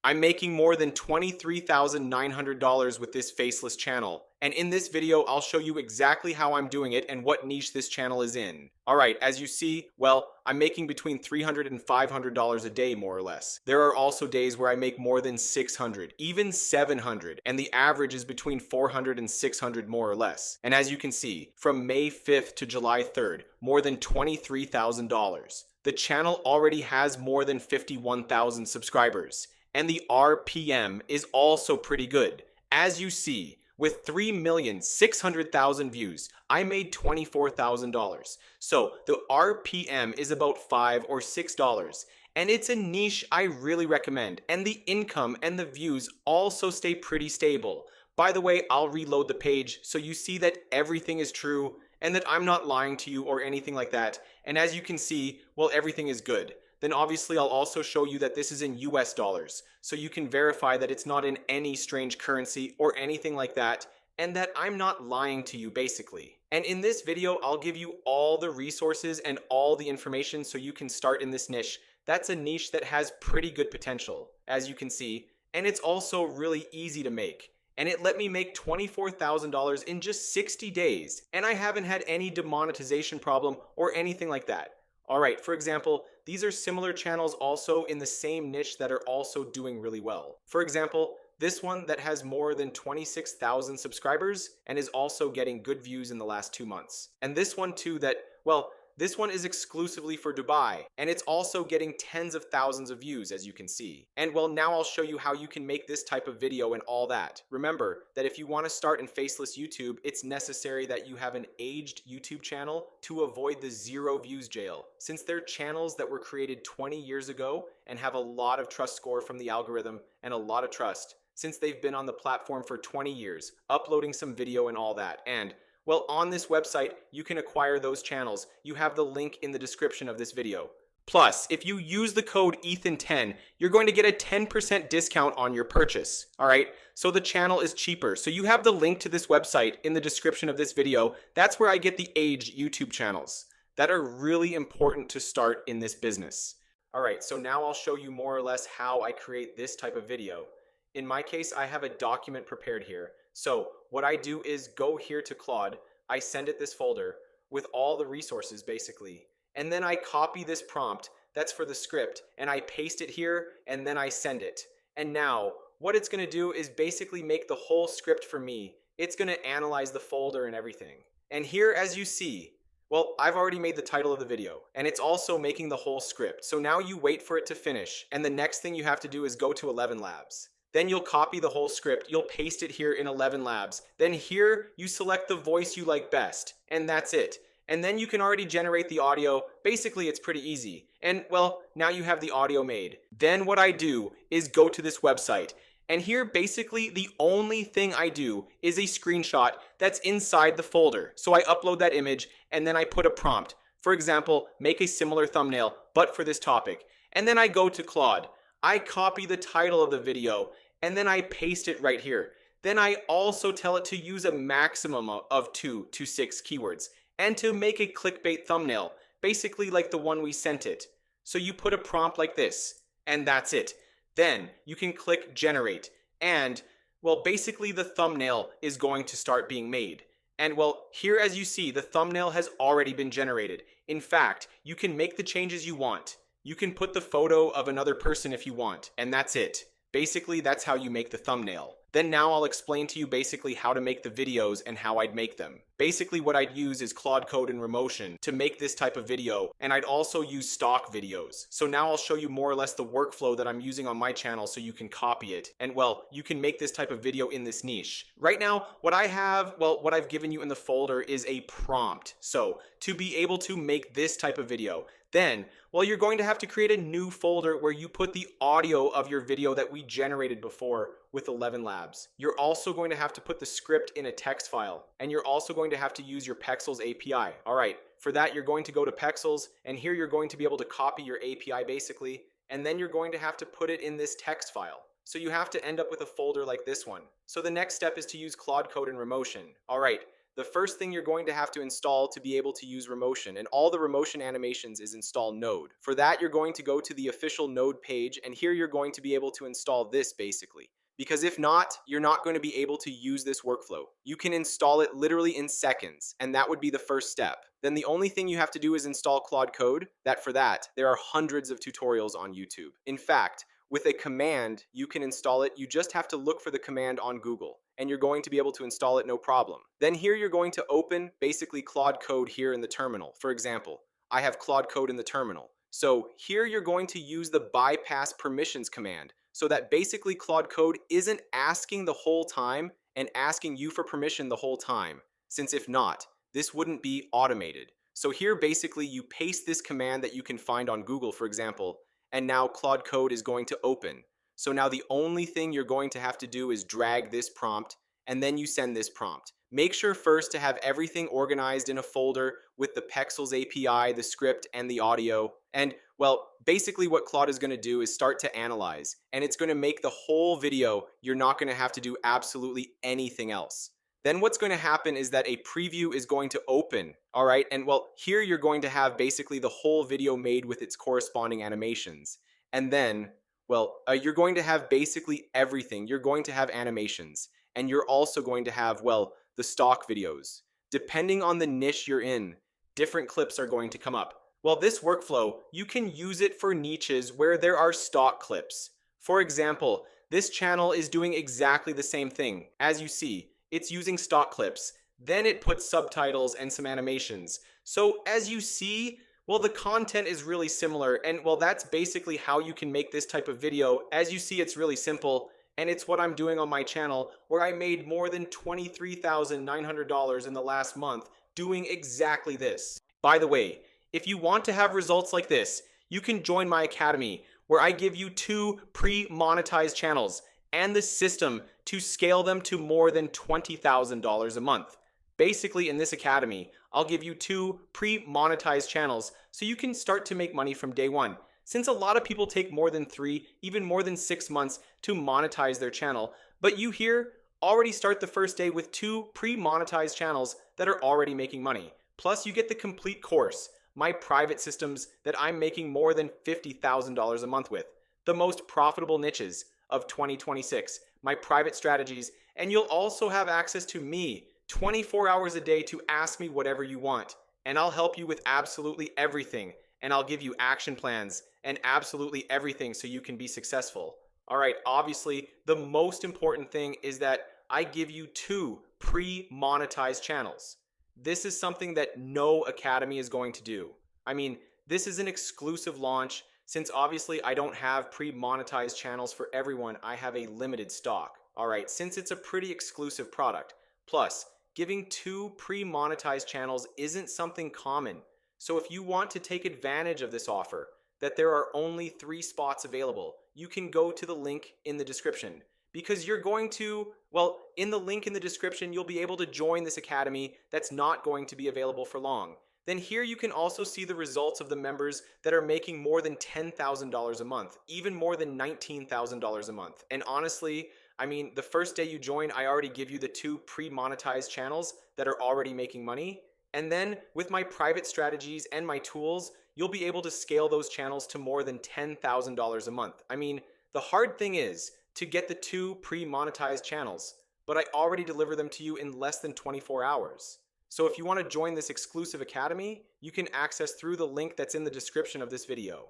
I'm making more than $23,900 with this Faceless channel. And in this video, I'll show you exactly how I'm doing it and what niche this channel is in. Alright, as you see, well, I'm making between $300 and $500 a day, more or less. There are also days where I make more than $600, even $700, and the average is between $400 and $600 more or less. And as you can see, from May 5th to July 3rd, more than $23,000. The channel already has more than 51,000 subscribers, and the RPM is also pretty good. As you see, with 3,600,000 views, I made $24,000. So the RPM is about $5 or $6. And it's a niche I really recommend. And the income and the views also stay pretty stable. By the way, I'll reload the page so you see that everything is true and that I'm not lying to you or anything like that. And as you can see, well, everything is good. Then obviously I'll also show you that this is in US dollars, so you can verify that it's not in any strange currency or anything like that, and that I'm not lying to you basically. And in this video, I'll give you all the resources and all the information so you can start in this niche. That's a niche that has pretty good potential, as you can see, and it's also really easy to make. And it let me make $24,000 in just 60 days, and I haven't had any demonetization problem or anything like that. Alright, for example, these are similar channels also in the same niche that are also doing really well. For example, this one that has more than 26,000 subscribers and is also getting good views in the last 2 months. And this one too that, well, this one is exclusively for Dubai, and it's also getting tens of thousands of views, as you can see. And well, now I'll show you how you can make this type of video and all that. Remember that if you want to start in Faceless YouTube, it's necessary that you have an aged YouTube channel to avoid the 0 views jail, since they're channels that were created 20 years ago and have a lot of trust score from the algorithm and a lot of trust, since they've been on the platform for 20 years, uploading some video and all that. And well, on this website, you can acquire those channels. You have the link in the description of this video. Plus, if you use the code ETHAN10, you're going to get a 10% discount on your purchase. Alright, so the channel is cheaper. So you have the link to this website in the description of this video. That's where I get the aged YouTube channels that are really important to start in this business. Alright, so now I'll show you more or less how I create this type of video. In my case, I have a document prepared here. So what I do is go here to Claude, I send it this folder with all the resources basically, and then I copy this prompt that's for the script and I paste it here and then I send it. And now what it's going to do is basically make the whole script for me. It's going to analyze the folder and everything. And here, as you see, well, I've already made the title of the video and it's also making the whole script. So now you wait for it to finish, and the next thing you have to do is go to 11 Labs. Then you'll copy the whole script, you'll paste it here in 11 Labs. Then here, you select the voice you like best, and that's it. And then you can already generate the audio. Basically, it's pretty easy. And well, now you have the audio made. Then what I do is go to this website. And here, basically, the only thing I do is a screenshot that's inside the folder. So I upload that image, and then I put a prompt. For example, make a similar thumbnail, but for this topic. And then I go to Claude. I copy the title of the video, and then I paste it right here. Then I also tell it to use a maximum of 2 to 6 keywords, and to make a clickbait thumbnail, basically like the one we sent it. So you put a prompt like this, and that's it. Then you can click generate, and well, basically the thumbnail is going to start being made. And well, here as you see, the thumbnail has already been generated. In fact, you can make the changes you want. You can put the photo of another person if you want, and that's it. Basically, that's how you make the thumbnail. Then now I'll explain to you basically how to make the videos and how I'd make them. Basically what I'd use is Claude Code and Remotion to make this type of video, and I'd also use stock videos. So now I'll show you more or less the workflow that I'm using on my channel so you can copy it. And well, you can make this type of video in this niche. Right now, what I've given you in the folder is a prompt. So to be able to make this type of video, then, well, you're going to have to create a new folder where you put the audio of your video that we generated before with 11 Labs. You're also going to have to put the script in a text file, and you're also going to have to use your Pexels API. All right, for that, you're going to go to Pexels, and here you're going to be able to copy your API basically, and then you're going to have to put it in this text file. So you have to end up with a folder like this one. So the next step is to use Claude Code and Remotion. All right, the first thing you're going to have to install to be able to use Remotion and all the Remotion animations is install Node. For that, you're going to go to the official Node page, and here you're going to be able to install this basically. Because if not, you're not going to be able to use this workflow. You can install it literally in seconds, and that would be the first step. Then the only thing you have to do is install Claude Code. For that, there are hundreds of tutorials on YouTube. In fact, with a command, you can install it. You just have to look for the command on Google, and you're going to be able to install it no problem. Then here you're going to open basically Claude Code here in the terminal. For example, I have Claude Code in the terminal. So here you're going to use the bypass permissions command so that basically Claude Code isn't asking the whole time and asking you for permission the whole time, since if not, this wouldn't be automated. So here basically you paste this command that you can find on Google, for example, and now Claude Code is going to open. So now the only thing you're going to have to do is drag this prompt, and then you send this prompt. Make sure first to have everything organized in a folder with the Pexels API, the script, and the audio. And, well, basically what Claude is going to do is start to analyze, and it's going to make the whole video. You're not going to have to do absolutely anything else. Then what's going to happen is that a preview is going to open, all right? And, well, here you're going to have basically the whole video made with its corresponding animations. And then, well, you're going to have basically everything. You're going to have animations, and you're also going to have, well, the stock videos. Depending on the niche you're in, different clips are going to come up. Well, this workflow, you can use it for niches where there are stock clips. For example, this channel is doing exactly the same thing. As you see, it's using stock clips. Then it puts subtitles and some animations. So as you see, well, the content is really similar, and well, that's basically how you can make this type of video. As you see, it's really simple. And it's what I'm doing on my channel, where I made more than $23,900 in the last month doing exactly this. By the way, if you want to have results like this, you can join my academy, where I give you 2 pre-monetized channels and the system to scale them to more than $20,000 a month. Basically, in this academy, I'll give you 2 pre-monetized channels so you can start to make money from day one. Since a lot of people take more than 3, even more than 6 months to monetize their channel, but you here already start the first day with 2 pre-monetized channels that are already making money. Plus you get the complete course, my private systems that I'm making more than $50,000 a month with, the most profitable niches of 2026, my private strategies, and you'll also have access to me 24 hours a day to ask me whatever you want, and I'll help you with absolutely everything. And I'll give you action plans and absolutely everything so you can be successful. All right, obviously, the most important thing is that I give you 2 pre-monetized channels. This is something that no academy is going to do. I mean, this is an exclusive launch. Since obviously I don't have pre-monetized channels for everyone, I have a limited stock. All right, since it's a pretty exclusive product. Plus, giving 2 pre-monetized channels isn't something common. So if you want to take advantage of this offer, that there are only 3 spots available, you can go to the link in the description. Because you're going to, well, in the link in the description, you'll be able to join this academy that's not going to be available for long. Then here you can also see the results of the members that are making more than $10,000 a month, even more than $19,000 a month. And honestly, I mean, the first day you join, I already give you the 2 pre-monetized channels that are already making money. And then with my private strategies and my tools, you'll be able to scale those channels to more than $10,000 a month. I mean, the hard thing is to get the 2 pre-monetized channels, but I already deliver them to you in less than 24 hours. So if you want to join this exclusive academy, you can access through the link that's in the description of this video.